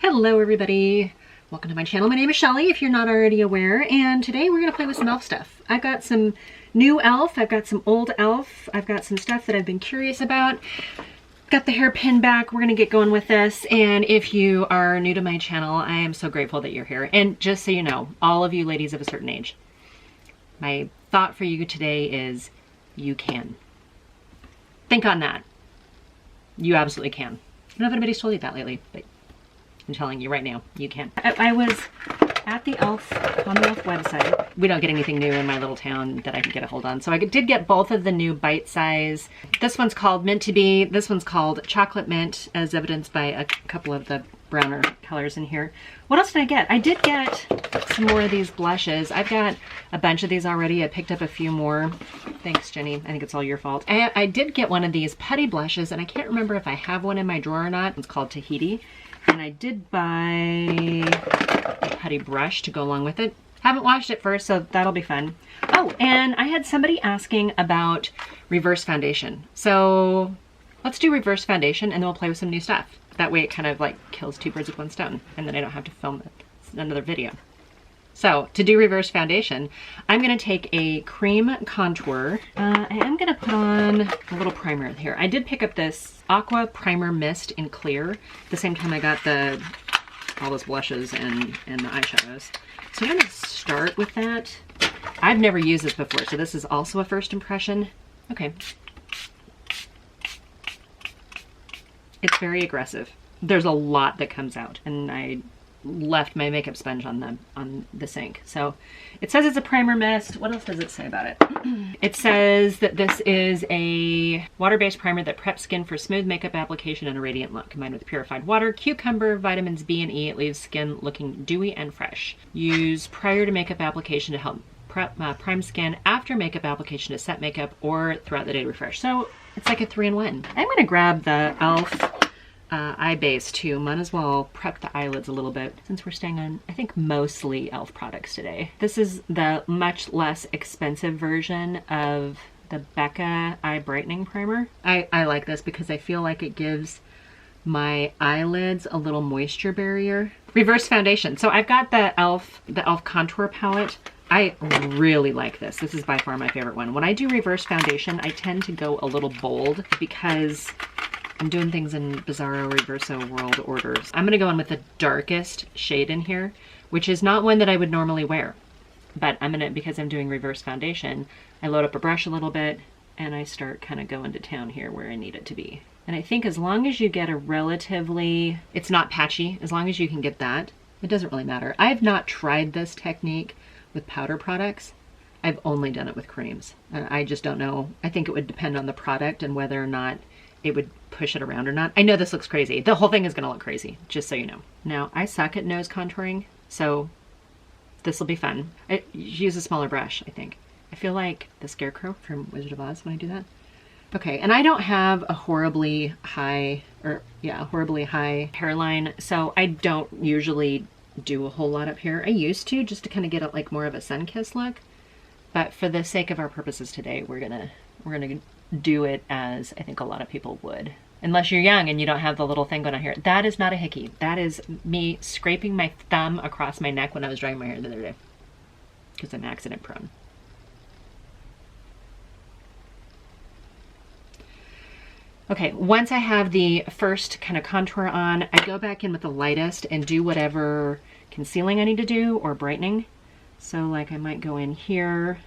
Hello everybody, welcome to my channel. My name is Shelly if you're not already aware, and today we're going to play with some E.L.F. stuff. I've got some new E.L.F, I've got some old E.L.F, I've got some stuff that I've been curious about. Got the hair pinned back, we're going to get going with this, and if you are new to my channel, I am so grateful that you're here. And just so you know, all of you ladies of a certain age, my thought for you today is you can. Think on that. You absolutely can. I don't know if anybody's told you that lately, but I'm telling you right now, you can. I was at the E.L.F, on the E.L.F website. We don't get anything new in my little town that I can get a hold on. So I did get both of the new bite size. This one's called Mint to Be. This one's called Chocolate Mint, as evidenced by a couple of the browner colors in here. What else did I get? I did get some more of these blushes. I've got a bunch of these already. I picked up a few more. Thanks, Jenny. I think it's all your fault. I did get one of these putty blushes, and I can't remember if I have one in my drawer or not. It's called Tahiti. And I did buy a putty brush to go along with it. Haven't washed it first, so that'll be fun. Oh, and I had somebody asking about reverse foundation. So let's do reverse foundation and then we'll play with some new stuff. That way it kind of like kills two birds with one stone, and then I don't have to film another video. So to do reverse foundation, I'm gonna take a cream contour. I am gonna put on a little primer here. I did pick up this Aqua Primer Mist in clear. At the same time I got all those blushes and the eyeshadows. So I'm gonna start with that. I've never used this before, so this is also a first impression. Okay. It's very aggressive. There's a lot that comes out, and I left my makeup sponge on the sink. So it says it's a primer mist. What else does it say about it? It says that this is a water-based primer that preps skin for smooth makeup application and a radiant look. Combined with purified water, cucumber, vitamins B and E, it leaves skin looking dewy and fresh. Use prior to makeup application to help prime skin, after makeup application to set makeup, or throughout the day to refresh. So it's like a 3-in-1. I'm gonna grab the E.L.F. Eye base too. Might as well prep the eyelids a little bit since we're staying on, I think, mostly E.L.F. products today. This is the much less expensive version of the Becca Eye Brightening Primer. I like this because I feel like it gives my eyelids a little moisture barrier. Reverse foundation. So I've got the E.L.F. Contour Palette. I really like this. This is by far my favorite one. When I do reverse foundation, I tend to go a little bold because I'm doing things in Bizarro Reverso world orders. I'm gonna go in with the darkest shade in here, which is not one that I would normally wear. But because I'm doing reverse foundation, I load up a brush a little bit and I start kind of going to town here where I need it to be. And I think as long as you get a relatively, it's not patchy, as long as you can get that, it doesn't really matter. I have not tried this technique with powder products. I've only done it with creams. I just don't know. I think it would depend on the product and whether or not it would push it around or not. I know this looks crazy. The whole thing is gonna look crazy, just so you know. Now, I suck at nose contouring, so this will be fun. I use a smaller brush, I think. I feel like the Scarecrow from Wizard of Oz when I do that. Okay, and I don't have a horribly high hairline, so I don't usually do a whole lot up here. I used to, just to kind of get it like more of a sun-kissed look. But for the sake of our purposes today, we're gonna do it as I think a lot of people would. Unless you're young and you don't have the little thing going on here. That is not a hickey. That is me scraping my thumb across my neck when I was drying my hair the other day. Because I'm accident prone. Okay, once I have the first kind of contour on, I go back in with the lightest and do whatever concealing I need to do or brightening. So like I might go in here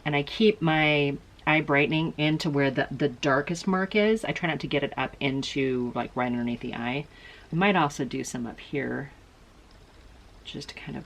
and I keep my eye brightening into where the darkest mark is. I try not to get it up into like right underneath the eye. I might also do some up here just to kind of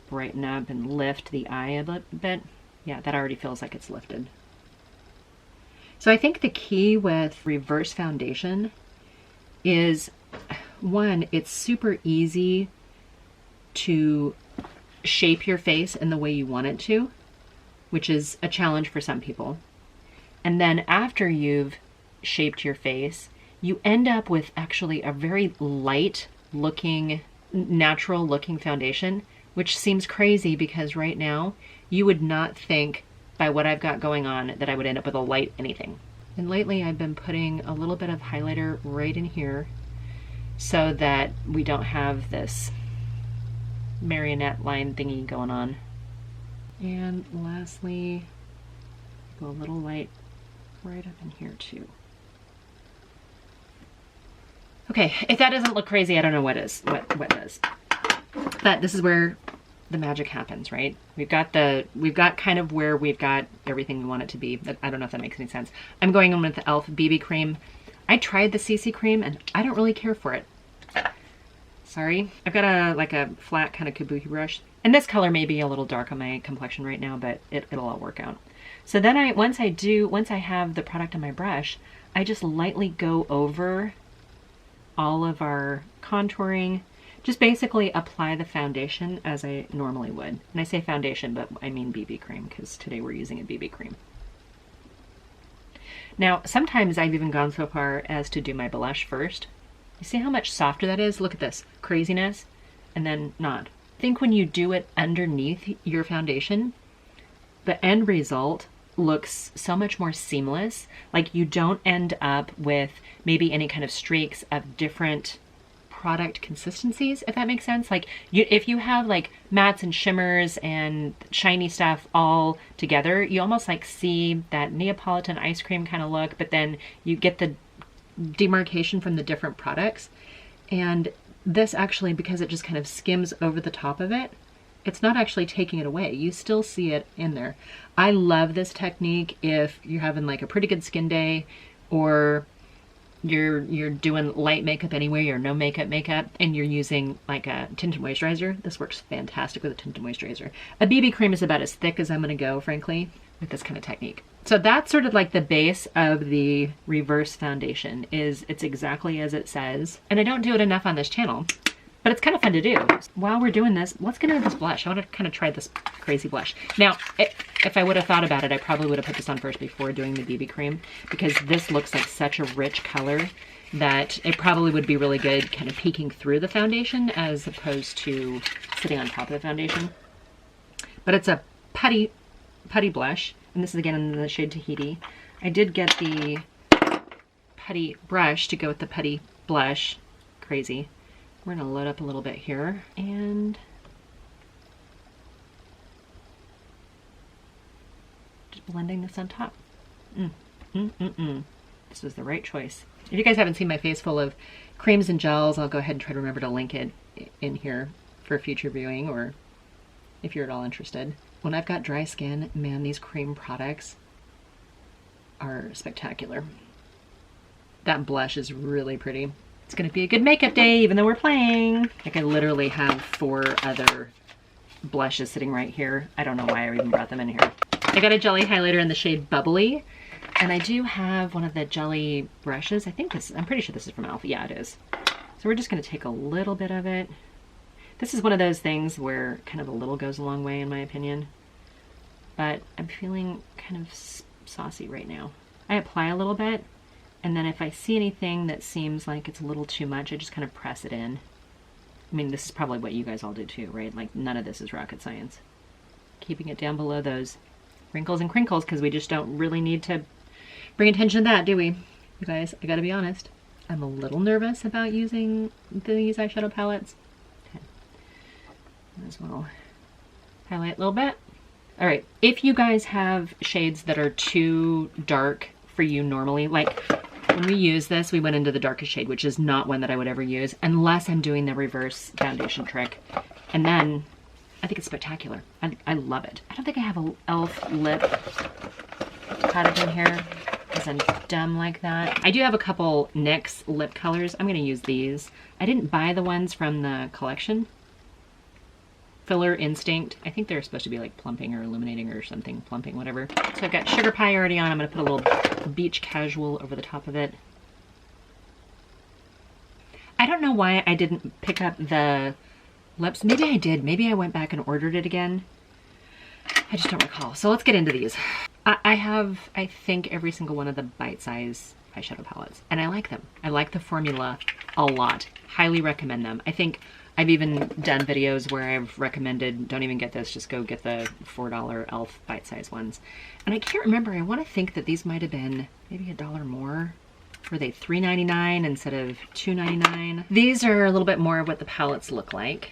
brighten up and lift the eye a little bit. Yeah, that already feels like it's lifted. So I think the key with reverse foundation is, one, it's super easy to shape your face in the way you want it to, which is a challenge for some people. And then after you've shaped your face, you end up with actually a very light looking, natural looking foundation, which seems crazy because right now you would not think by what I've got going on that I would end up with a light anything. And lately I've been putting a little bit of highlighter right in here so that we don't have this marionette line thingy going on. And lastly, go a little light right up in here too. Okay, if that doesn't look crazy, I don't know what is, what does. But this is where the magic happens, right? We've got kind of where we've got everything we want it to be. I don't know if that makes any sense. I'm going in with the E.L.F. BB cream. I tried the CC cream and I don't really care for it. Sorry. I've got a flat kind of kabuki brush. And this color may be a little dark on my complexion right now, but it'll all work out. So then once I have the product on my brush, I just lightly go over all of our contouring. Just basically apply the foundation as I normally would. And I say foundation, but I mean BB cream, because today we're using a BB cream. Now, sometimes I've even gone so far as to do my blush first. You see how much softer that is? Look at this craziness, and then not. I think when you do it underneath your foundation, the end result looks so much more seamless. Like you don't end up with maybe any kind of streaks of different product consistencies, if that makes sense. Like if you have like mattes and shimmers and shiny stuff all together, you almost like see that Neapolitan ice cream kind of look, but then you get the demarcation from the different products. And this actually, because it just kind of skims over the top of it, it's not actually taking it away. You still see it in there. I love this technique if you're having like a pretty good skin day, or you're doing light makeup anyway, or no makeup, and you're using like a tinted moisturizer. This works fantastic with a tinted moisturizer. A BB cream is about as thick as I'm gonna go, frankly, with this kind of technique. So that's sort of like the base of the reverse foundation. It's exactly as it says. And I don't do it enough on this channel, but it's kind of fun to do. While we're doing this, let's get into this blush. I want to kind of try this crazy blush. Now, if I would have thought about it, I probably would have put this on first before doing the BB cream, because this looks like such a rich color that it probably would be really good kind of peeking through the foundation as opposed to sitting on top of the foundation. But it's a putty blush, and this is again in the shade Tahiti. I did get the putty brush to go with the putty blush. Crazy. We're gonna load up a little bit here and just blending this on top. This was the right choice. If you guys haven't seen my face full of creams and gels, I'll go ahead and try to remember to link it in here for future viewing, or if you're at all interested. When I've got dry skin, man, these cream products are spectacular. That blush is really pretty. It's gonna be a good makeup day, even though we're playing. Like I literally have 4 other blushes sitting right here. I don't know why I even brought them in here. I got a jelly highlighter in the shade Bubbly, and I do have one of the jelly brushes. I'm pretty sure this is from E.L.F. Yeah, it is. So we're just gonna take a little bit of it. This is one of those things where kind of a little goes a long way, in my opinion. But I'm feeling kind of saucy right now. I apply a little bit, and then if I see anything that seems like it's a little too much, I just kind of press it in. I mean, this is probably what you guys all do too, right? Like none of this is rocket science. Keeping it down below those wrinkles and crinkles, because we just don't really need to bring attention to that, do we? You guys, I gotta be honest. I'm a little nervous about using these eyeshadow palettes. Okay. As well. Highlight a little bit. All right, if you guys have shades that are too dark for you normally, like when we use this, we went into the darkest shade, which is not one that I would ever use unless I'm doing the reverse foundation trick. And then I think it's spectacular. I love it. I don't think I have a E.L.F. lip product in here because I'm dumb like that. I do have a couple NYX lip colors. I'm gonna use these. I didn't buy the ones from the collection. Filler Instinct. I think they're supposed to be like plumping or illuminating or something, plumping, whatever. So I've got Sugar Pie already on. I'm gonna put a little Beach Casual over the top of it. I don't know why I didn't pick up the lips. Maybe I did. Maybe I went back and ordered it again. I just don't recall. So let's get into these. I have, I think, every single one of the bite-size eyeshadow palettes, and I like them. I like the formula a lot. Highly recommend them. I think I've even done videos where I've recommended, don't even get this, just go get the $4 E.L.F. bite-size ones. And I can't remember, I want to think that these might have been maybe $1 more. Were they $3.99 instead of $2.99? These are a little bit more of what the palettes look like.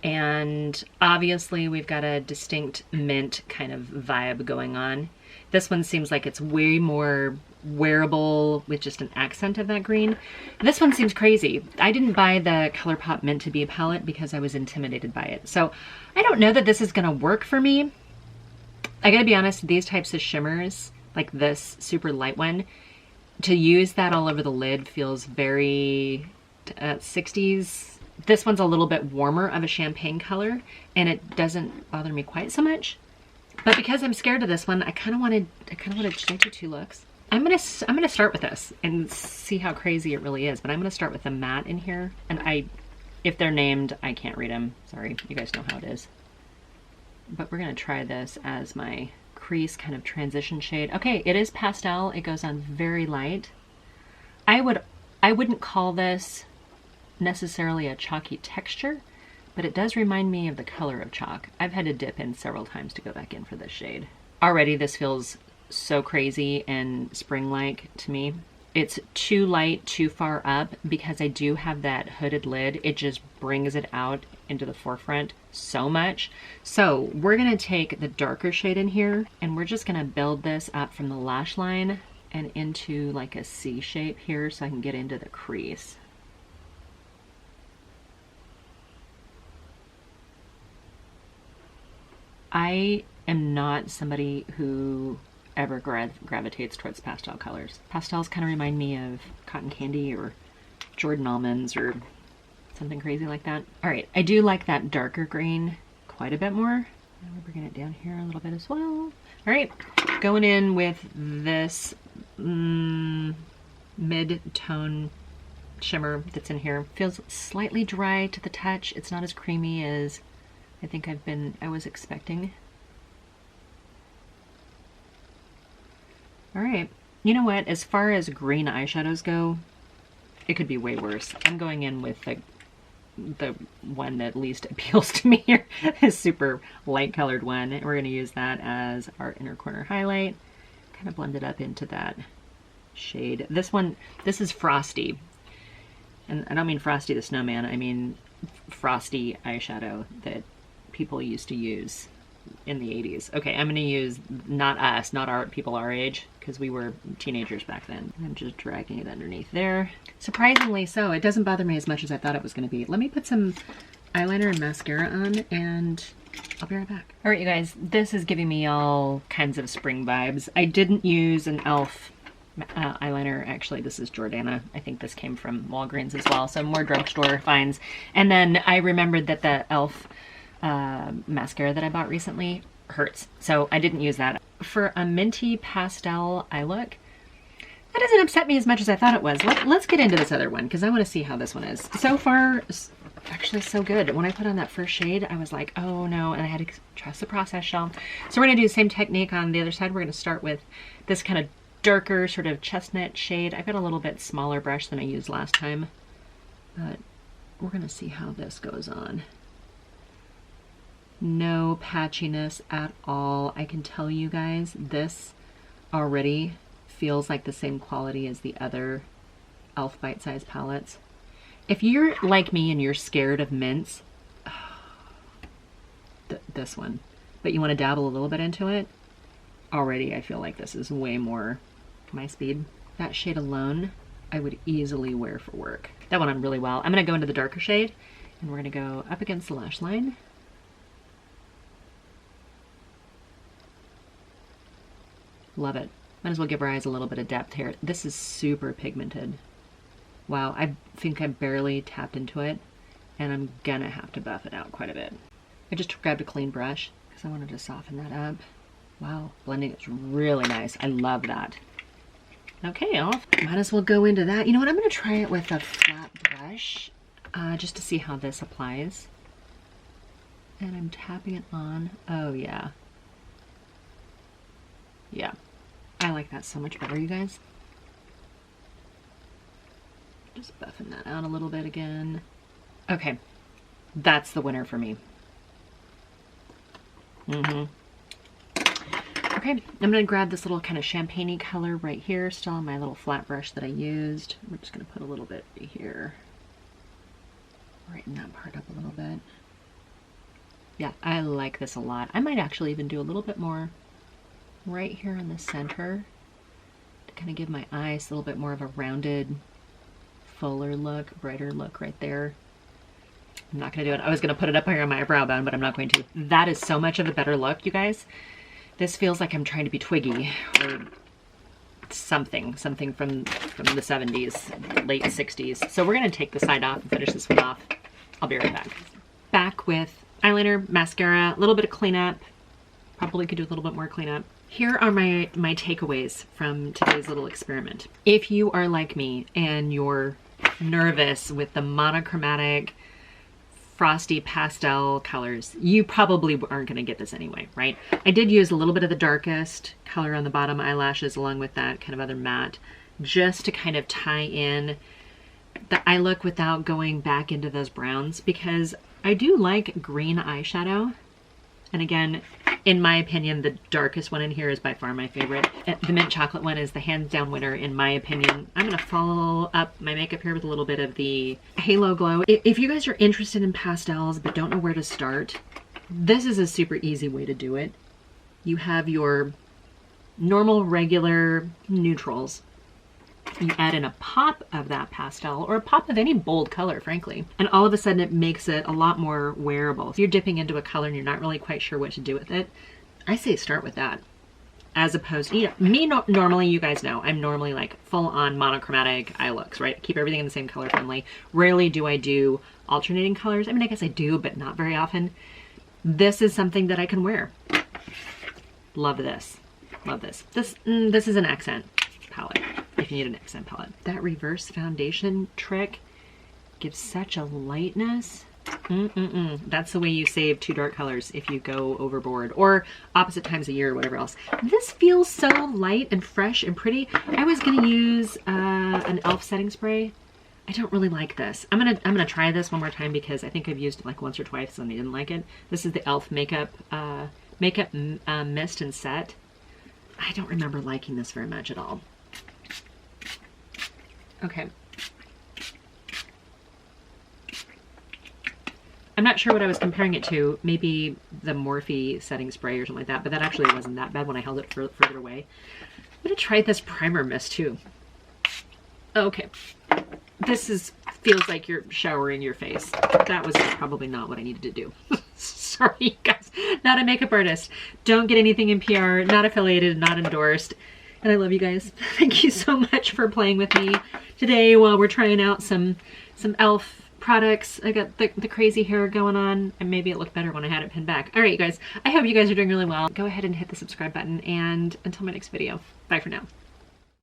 And obviously we've got a distinct mint kind of vibe going on. This one seems like it's way more wearable with just an accent of that green. This one seems crazy. I didn't buy the ColourPop Mint to Be palette because I was intimidated by it. So I don't know that this is gonna work for me. I gotta be honest, these types of shimmers, like this super light one, to use that all over the lid feels very 60s. This one's a little bit warmer of a champagne color and it doesn't bother me quite so much. But because I'm scared of this one, I kind of wanted to do 2 looks. I'm gonna start with this and see how crazy it really is. But I'm gonna start with the matte in here. And if they're named, I can't read them. Sorry, you guys know how it is. But we're gonna try this as my crease kind of transition shade. Okay, it is pastel. It goes on very light. I wouldn't call this necessarily a chalky texture, but it does remind me of the color of chalk. I've had to dip in several times to go back in for this shade. Already this feels so crazy and spring-like to me. It's too light, too far up, because I do have that hooded lid. It just brings it out into the forefront so much. So we're gonna take the darker shade in here and we're just gonna build this up from the lash line and into like a C shape here so I can get into the crease. I am not somebody who ever gravitates towards pastel colors. Pastels kind of remind me of cotton candy or Jordan almonds or something crazy like that. All right, I do like that darker green quite a bit more. Now we're bringing it down here a little bit as well. All right, going in with this mid-tone shimmer that's in here. Feels slightly dry to the touch. It's not as creamy as I think I was expecting. All right, you know what? As far as green eyeshadows go, it could be way worse. I'm going in with the one that least appeals to me here, this super light colored one. And we're gonna use that as our inner corner highlight, kind of blend it up into that shade. This one, this is Frosty. And I don't mean Frosty the Snowman, I mean Frosty eyeshadow that people used to use in the 80s. Okay, I'm gonna use not us, not our people our age, because we were teenagers back then. I'm just dragging it underneath there. Surprisingly so, it doesn't bother me as much as I thought it was gonna be. Let me put some eyeliner and mascara on and I'll be right back. All right, you guys, this is giving me all kinds of spring vibes. I didn't use an E.L.F. eyeliner. Actually, this is Jordana. I think this came from Walgreens as well, so more drugstore finds. And then I remembered that the E.L.F. Mascara that I bought recently hurts, so I didn't use that. For a minty pastel eye look, that doesn't upset me as much as I thought it was. Let's get into this other one because I want to see how this one is. So far, actually so good. When I put on that first shade, I was like, oh no, and I had to trust the process, y'all. So we're gonna do the same technique on the other side. We're gonna start with this kind of darker sort of chestnut shade. I've got a little bit smaller brush than I used last time, but we're gonna see how this goes on. No patchiness at all. I can tell you guys, this already feels like the same quality as the other E.L.F. bite-size palettes. If you're like me and you're scared of mints, this one, but you want to dabble a little bit into it, already I feel like this is way more my speed. That shade alone, I would easily wear for work. That went on really well. I'm going to go into the darker shade and we're going to go up against the lash line. Love it. Might as well give our eyes a little bit of depth here. This is super pigmented. Wow, I think I barely tapped into it and I'm gonna have to buff it out quite a bit. I just grabbed a clean brush because I wanted to soften that up. Wow, blending is really nice. I love that. Okay, might as well go into that. You know what, I'm gonna try it with a flat brush just to see how this applies. And I'm tapping it on. Oh yeah. Yeah, I like that so much better, you guys. Just buffing that out a little bit again. Okay, that's the winner for me. Okay, Okay, I'm gonna grab this little kind of champagne-y color right here, still on my little flat brush that I used. We're just gonna put a little bit here. Brighten that part up a little bit. Yeah, I like this a lot. I might actually even do a little bit more right here in the center to kind of give my eyes a little bit more of a rounded, fuller look, brighter look right there. I'm not gonna do it. I was gonna put it up here on my eyebrow bone, but I'm not going to. That is so much of a better look, you guys. This feels like I'm trying to be Twiggy or something from the 70s, late 60s. So we're gonna take the side off and finish this one off. I'll be right back. Back with eyeliner, mascara, a little bit of cleanup. Probably could do a little bit more cleanup. Here are my takeaways from today's little experiment. If you are like me and you're nervous with the monochromatic, frosty pastel colors, you probably aren't going to get this anyway, right? I did use a little bit of the darkest color on the bottom eyelashes along with that kind of other matte, just to kind of tie in the eye look without going back into those browns, because I do like green eyeshadow. And again, in my opinion, the darkest one in here is by far my favorite. The mint chocolate one is the hands down winner in my opinion. I'm gonna follow up my makeup here with a little bit of the Halo Glow. If you guys are interested in pastels but don't know where to start, this is a super easy way to do it. You have your normal, regular neutrals. You add in a pop of that pastel, or a pop of any bold color, frankly, and all of a sudden it makes it a lot more wearable. If you're dipping into a color and you're not really quite sure what to do with it, I say start with that. As opposed to, normally, you guys know, I'm normally like full on monochromatic eye looks, right? Keep everything in the same color family. Rarely do I do alternating colors. I mean, I guess I do, but not very often. This is something that I can wear. Love this. Love this. This is an accent palette. If you need an accent palette. That reverse foundation trick gives such a lightness. That's the way you save 2 dark colors if you go overboard, or opposite times a year or whatever else. This feels so light and fresh and pretty. I was gonna use an E.L.F setting spray. I don't really like this. I'm gonna try this one more time because I think I've used it like once or twice and I didn't like it. This is the E.L.F makeup mist and set. I don't remember liking this very much at all. Okay. I'm not sure what I was comparing it to. Maybe the Morphe setting spray or something like that, but that actually wasn't that bad when I held it further away. I'm gonna try this primer mist too. Okay. This feels like you're showering your face. That was probably not what I needed to do. Sorry, guys. Not a makeup artist. Don't get anything in PR. Not affiliated, not endorsed. And I love you guys. Thank you so much for playing with me today while we're trying out some E.L.F products. I got the crazy hair going on, and maybe it looked better when I had it pinned back. All right, you guys. I hope you guys are doing really well. Go ahead and hit the subscribe button, and until my next video, bye for now.